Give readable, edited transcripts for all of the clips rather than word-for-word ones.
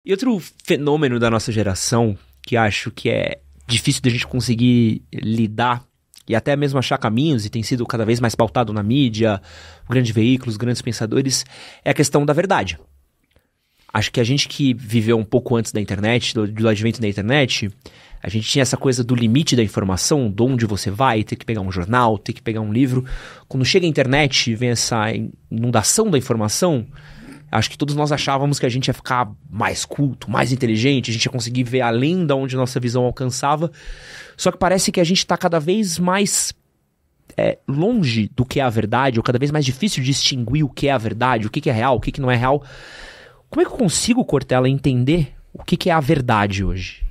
E outro fenômeno da nossa geração, que acho que é difícil da gente conseguir lidar e até mesmo achar caminhos, e tem sido cada vez mais pautado na mídia, grandes veículos, grandes pensadores, é a questão da verdade. Acho que a gente que viveu um pouco antes da internet, do advento da internet, a gente tinha essa coisa do limite da informação, de onde você vai, ter que pegar um jornal, ter que pegar um livro. Quando chega a internet e vem essa inundação da informação, acho que todos nós achávamos que a gente ia ficar mais culto, mais inteligente, a gente ia conseguir ver além de onde nossa visão alcançava. Só que parece que a gente está cada vez mais longe do que é a verdade, ou cada vez mais difícil de distinguir o que é a verdade, o que é real, o que não é real. Como é que eu consigo, Cortella, entender o que é a verdade hoje?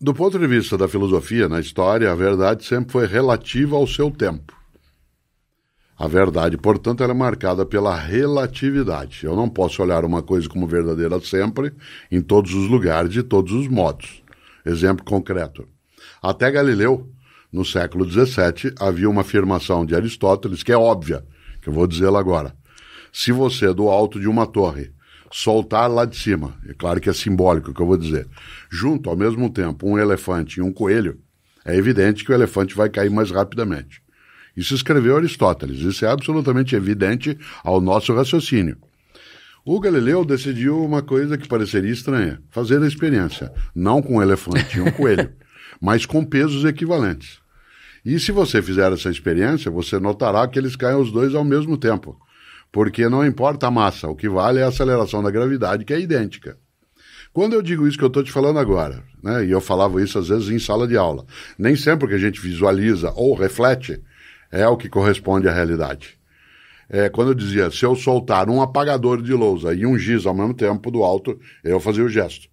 Do ponto de vista da filosofia, na história, a verdade sempre foi relativa ao seu tempo. A verdade, portanto, ela é marcada pela relatividade. Eu não posso olhar uma coisa como verdadeira sempre, em todos os lugares, de todos os modos. Exemplo concreto. Até Galileu, no século XVII, havia uma afirmação de Aristóteles que é óbvia, que eu vou dizê-la agora. Se você, do alto de uma torre, soltar lá de cima, é claro que é simbólico o que eu vou dizer, junto ao mesmo tempo um elefante e um coelho, é evidente que o elefante vai cair mais rapidamente. Isso escreveu Aristóteles, isso é absolutamente evidente ao nosso raciocínio. O Galileu decidiu uma coisa que pareceria estranha, fazer a experiência, não com um elefante e um coelho, mas com pesos equivalentes. E se você fizer essa experiência, você notará que eles caem os dois ao mesmo tempo. Porque não importa a massa, o que vale é a aceleração da gravidade, que é idêntica. Quando eu digo isso que eu estou te falando agora, né, e eu falava isso às vezes em sala de aula, nem sempre o que a gente visualiza ou reflete é o que corresponde à realidade. Quando eu dizia, se eu soltar um apagador de lousa e um giz ao mesmo tempo do alto, eu fazia o gesto.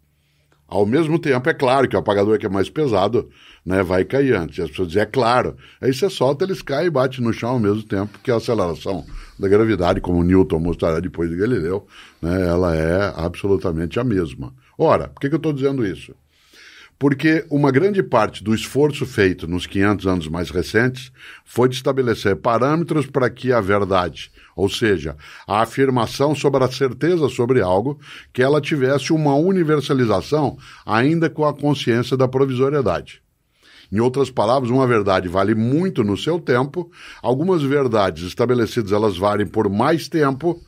Ao mesmo tempo, é claro que o apagador que é mais pesado, né, vai cair antes. E as pessoas dizem, é claro. Aí você solta, eles caem e batem no chão ao mesmo tempo, que a aceleração da gravidade, como Newton mostrará depois de Galileu, né, ela é absolutamente a mesma. Ora, por que eu estou dizendo isso? Porque uma grande parte do esforço feito nos 500 anos mais recentes foi de estabelecer parâmetros para que a verdade, ou seja, a afirmação sobre a certeza sobre algo, que ela tivesse uma universalização ainda com a consciência da provisoriedade. Em outras palavras, uma verdade vale muito no seu tempo, algumas verdades estabelecidas elas valem por mais tempo.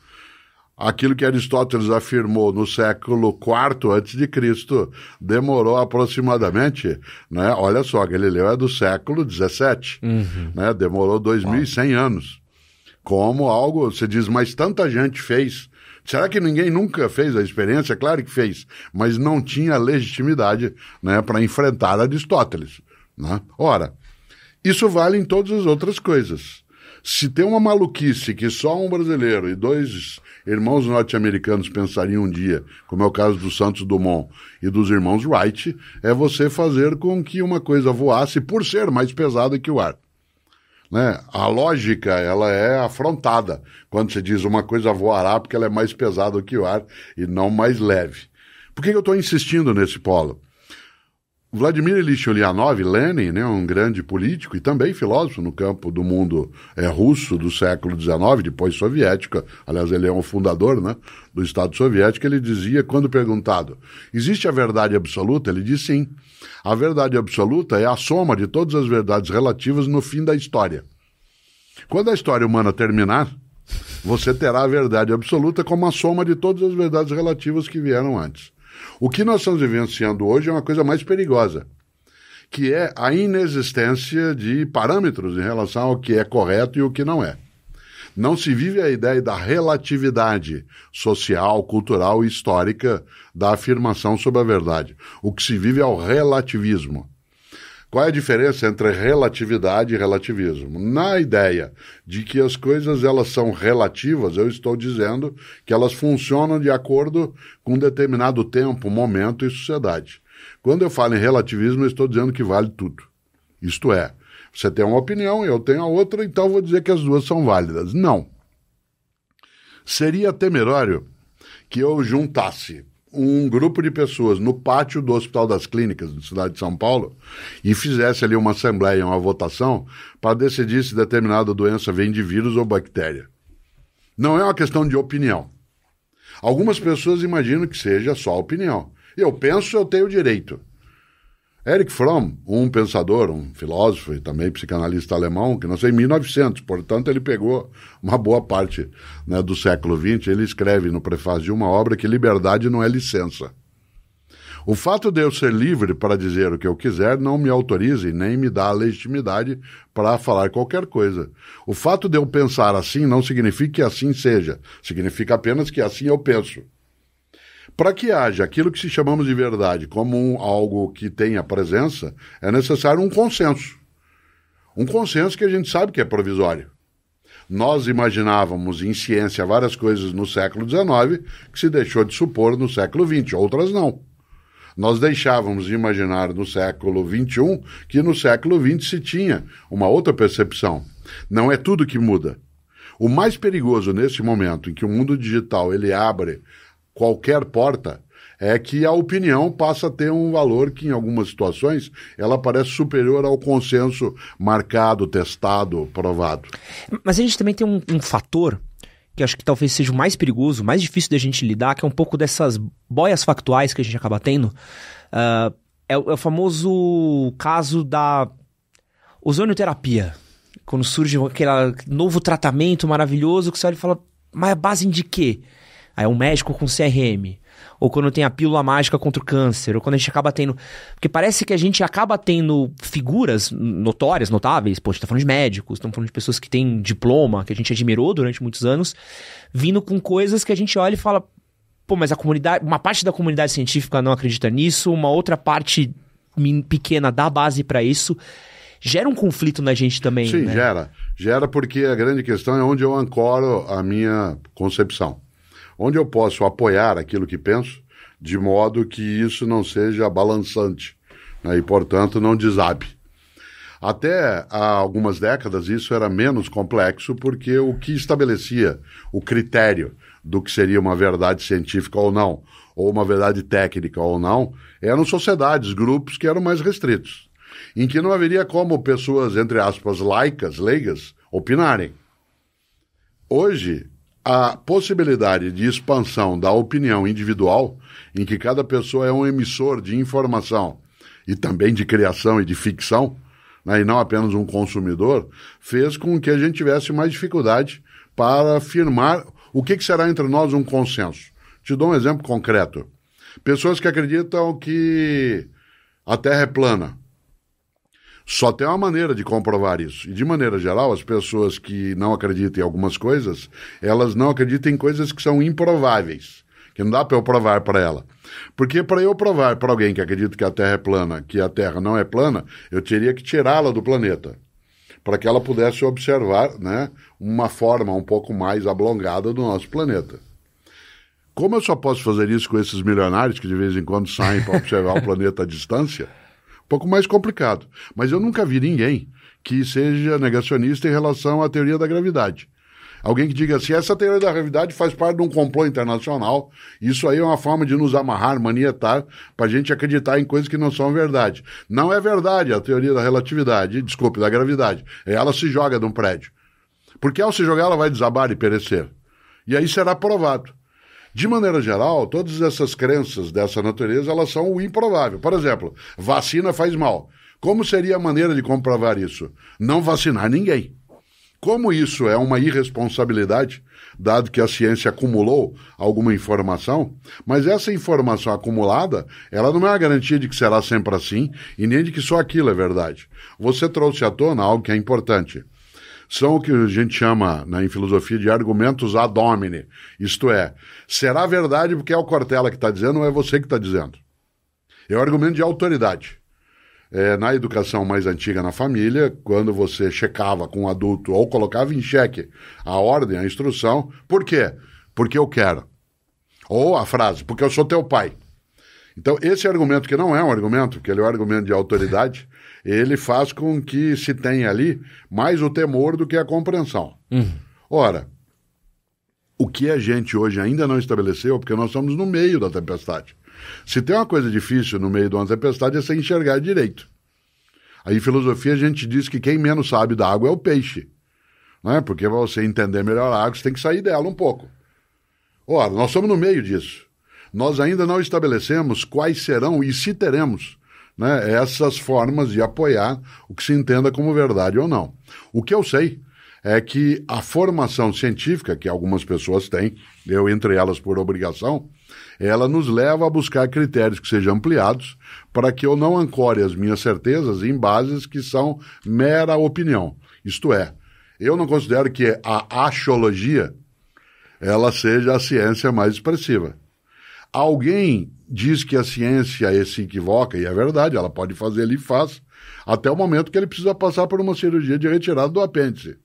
Aquilo que Aristóteles afirmou no século IV a.C. demorou aproximadamente, né? Olha só, Galileu é do século XVII, né? Demorou 2.100 anos. Como algo, você diz, mas tanta gente fez. Será que ninguém nunca fez a experiência? Claro que fez, mas não tinha legitimidade, né, para enfrentar Aristóteles, né? Ora, isso vale em todas as outras coisas. Se tem uma maluquice que só um brasileiro e dois irmãos norte-americanos pensariam um dia, como é o caso do Santos Dumont e dos irmãos Wright, é você fazer com que uma coisa voasse por ser mais pesada que o ar. Né? A lógica, ela é afrontada quando se diz uma coisa voará porque ela é mais pesada que o ar e não mais leve. Por que eu estou insistindo nesse polo? Vladimir Ilyich Ulyanov, Lenin, né, um grande político e também filósofo no campo do mundo russo do século XIX, depois soviética, aliás, ele é um fundador, né, do Estado Soviético, ele dizia, quando perguntado, existe a verdade absoluta? Ele diz sim. A verdade absoluta é a soma de todas as verdades relativas no fim da história. Quando a história humana terminar, você terá a verdade absoluta como a soma de todas as verdades relativas que vieram antes. O que nós estamos vivenciando hoje é uma coisa mais perigosa, que é a inexistência de parâmetros em relação ao que é correto e o que não é. Não se vive a ideia da relatividade social, cultural e histórica da afirmação sobre a verdade. O que se vive é o relativismo. Qual é a diferença entre relatividade e relativismo? Na ideia de que as coisas elas são relativas, eu estou dizendo que elas funcionam de acordo com um determinado tempo, momento e sociedade. Quando eu falo em relativismo, eu estou dizendo que vale tudo. Isto é, você tem uma opinião, eu tenho a outra, então eu vou dizer que as duas são válidas. Não. Seria temerário que eu juntasse um grupo de pessoas no pátio do Hospital das Clínicas, da cidade de São Paulo, e fizesse ali uma assembleia, uma votação, para decidir se determinada doença vem de vírus ou bactéria. Não é uma questão de opinião. Algumas pessoas imaginam que seja só opinião. Eu penso, eu tenho direito. Erich Fromm, um pensador, um filósofo e também psicanalista alemão, que nasceu em 1900, portanto ele pegou uma boa parte, né, do século XX, ele escreve no prefácio de uma obra que liberdade não é licença. O fato de eu ser livre para dizer o que eu quiser não me autoriza e nem me dá a legitimidade para falar qualquer coisa. O fato de eu pensar assim não significa que assim seja, significa apenas que assim eu penso. Para que haja aquilo que se chamamos de verdade como algo que tenha presença, é necessário um consenso. Um consenso que a gente sabe que é provisório. Nós imaginávamos em ciência várias coisas no século XIX que se deixou de supor no século XX, outras não. Nós deixávamos de imaginar no século XXI que no século XX se tinha uma outra percepção. Não é tudo que muda. O mais perigoso nesse momento em que o mundo digital ele abre qualquer porta, é que a opinião passa a ter um valor que, em algumas situações, ela parece superior ao consenso marcado, testado, provado. Mas a gente também tem um fator que acho que talvez seja o mais perigoso, mais difícil da gente lidar, que é um pouco dessas boias factuais que a gente acaba tendo. É o famoso caso da ozonioterapia. Quando surge aquele novo tratamento maravilhoso que você olha e fala, mas é base de quê? Aí é um médico com CRM, ou quando tem a pílula mágica contra o câncer, ou quando a gente acaba tendo... Porque parece que a gente acaba tendo figuras notórias, notáveis, pô, a gente tá falando de médicos, estamos falando de pessoas que têm diploma, que a gente admirou durante muitos anos, vindo com coisas que a gente olha e fala, pô, mas a comunidade, uma parte da comunidade científica não acredita nisso, uma outra parte pequena dá base para isso. Gera um conflito na gente também, Sim, né? Gera porque a grande questão é onde eu ancoro a minha concepção. Onde eu posso apoiar aquilo que penso, de modo que isso não seja balançante, né, e, portanto, não desabe. Até há algumas décadas isso era menos complexo, porque o que estabelecia o critério do que seria uma verdade científica ou não, ou uma verdade técnica ou não, eram sociedades, grupos que eram mais restritos, em que não haveria como pessoas, entre aspas, leigas, opinarem. Hoje, a possibilidade de expansão da opinião individual, em que cada pessoa é um emissor de informação e também de criação e de ficção, né, e não apenas um consumidor, fez com que a gente tivesse mais dificuldade para afirmar o que será entre nós um consenso. Te dou um exemplo concreto. Pessoas que acreditam que a Terra é plana. Só tem uma maneira de comprovar isso. E, de maneira geral, as pessoas que não acreditam em algumas coisas, elas não acreditam em coisas que são improváveis, que não dá para eu provar para ela. Porque para eu provar para alguém que acredita que a Terra é plana, que a Terra não é plana, eu teria que tirá-la do planeta, para que ela pudesse observar, né, uma forma um pouco mais ablongada do nosso planeta. Como eu só posso fazer isso com esses milionários que de vez em quando saem para observar o planeta à distância, um pouco mais complicado. Mas eu nunca vi ninguém que seja negacionista em relação à teoria da gravidade. Alguém que diga assim, essa teoria da gravidade faz parte de um complô internacional, isso aí é uma forma de nos amarrar, manietar, para a gente acreditar em coisas que não são verdade. Não é verdade a teoria da relatividade, desculpe, da gravidade. Ela se joga de um prédio. Porque ao se jogar ela vai desabar e perecer. E aí será provado. De maneira geral, todas essas crenças dessa natureza, elas são o improvável. Por exemplo, vacina faz mal. Como seria a maneira de comprovar isso? Não vacinar ninguém. Como isso é uma irresponsabilidade, dado que a ciência acumulou alguma informação, mas essa informação acumulada, ela não é a garantia de que será sempre assim e nem de que só aquilo é verdade. Você trouxe à tona algo que é importante. São o que a gente chama, né, em filosofia, de argumentos ad hominem. Isto é, será verdade porque é o Cortella que está dizendo ou é você que está dizendo? É o argumento de autoridade. Na educação mais antiga na família, quando você checava com um adulto ou colocava em xeque a ordem, a instrução, por quê? Porque eu quero. Ou a frase, porque eu sou teu pai. Então, esse argumento, que não é um argumento, que ele é um argumento de autoridade, ele faz com que se tenha ali mais o temor do que a compreensão. Ora, o que a gente hoje ainda não estabeleceu, porque nós estamos no meio da tempestade. Se tem uma coisa difícil no meio de uma tempestade é você enxergar direito. Aí em filosofia a gente diz que quem menos sabe da água é o peixe. Né? Porque para você entender melhor a água, você tem que sair dela um pouco. Ora, nós estamos no meio disso. Nós ainda não estabelecemos quais serão e se teremos, né, essas formas de apoiar o que se entenda como verdade ou não. O que eu sei é que a formação científica, que algumas pessoas têm, eu entre elas por obrigação, ela nos leva a buscar critérios que sejam ampliados para que eu não ancore as minhas certezas em bases que são mera opinião. Isto é, eu não considero que a axiologia ela seja a ciência mais expressiva. Alguém diz que a ciência se equivoca, e é verdade, ela pode fazer, ele faz, até o momento que ele precisa passar por uma cirurgia de retirada do apêndice.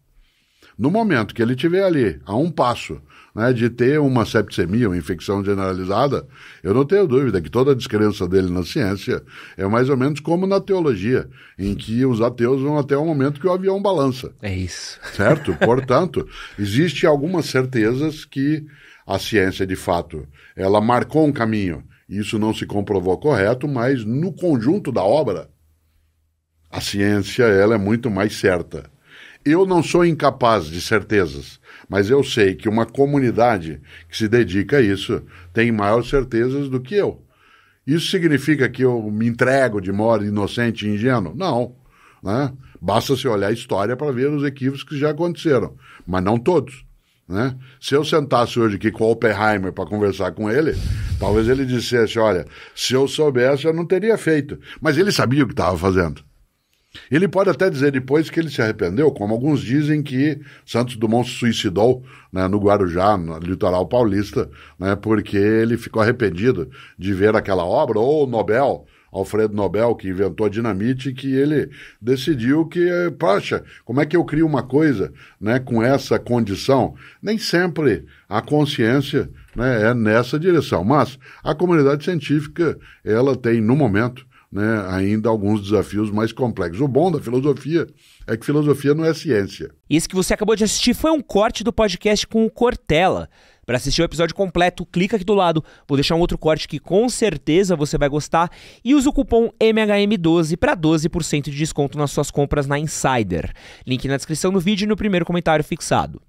No momento que ele estiver ali, a um passo, né, de ter uma septicemia, uma infecção generalizada, eu não tenho dúvida que toda a descrença dele na ciência é mais ou menos como na teologia, em que os ateus vão até o momento que o avião balança. É isso. Certo? Portanto, existem algumas certezas que a ciência, de fato, ela marcou um caminho. Isso não se comprovou correto, mas no conjunto da obra, a ciência ela é muito mais certa. Eu não sou incapaz de certezas, mas eu sei que uma comunidade que se dedica a isso tem maiores certezas do que eu. Isso significa que eu me entrego de modo inocente e ingênuo? Não. Né? Basta se olhar a história para ver os equívocos que já aconteceram, mas não todos. Né? Se eu sentasse hoje aqui com o Oppenheimer para conversar com ele, talvez ele dissesse, olha, se eu soubesse eu não teria feito. Mas ele sabia o que estava fazendo. Ele pode até dizer depois que ele se arrependeu, como alguns dizem que Santos Dumont se suicidou, né, no Guarujá, no litoral paulista, né, porque ele ficou arrependido de ver aquela obra, ou o Nobel, Alfredo Nobel, que inventou a dinamite, que ele decidiu que, poxa, como é que eu crio uma coisa, né, com essa condição? Nem sempre a consciência, né, é nessa direção, mas a comunidade científica, ela tem, no momento, né, ainda alguns desafios mais complexos. O bom da filosofia é que filosofia não é ciência. Esse que você acabou de assistir foi um corte do podcast com o Cortella. Para assistir o episódio completo, clica aqui do lado. Vou deixar um outro corte que com certeza você vai gostar. E usa o cupom MHM12 para 12% de desconto nas suas compras na Insider. Link na descrição do vídeo e no primeiro comentário fixado.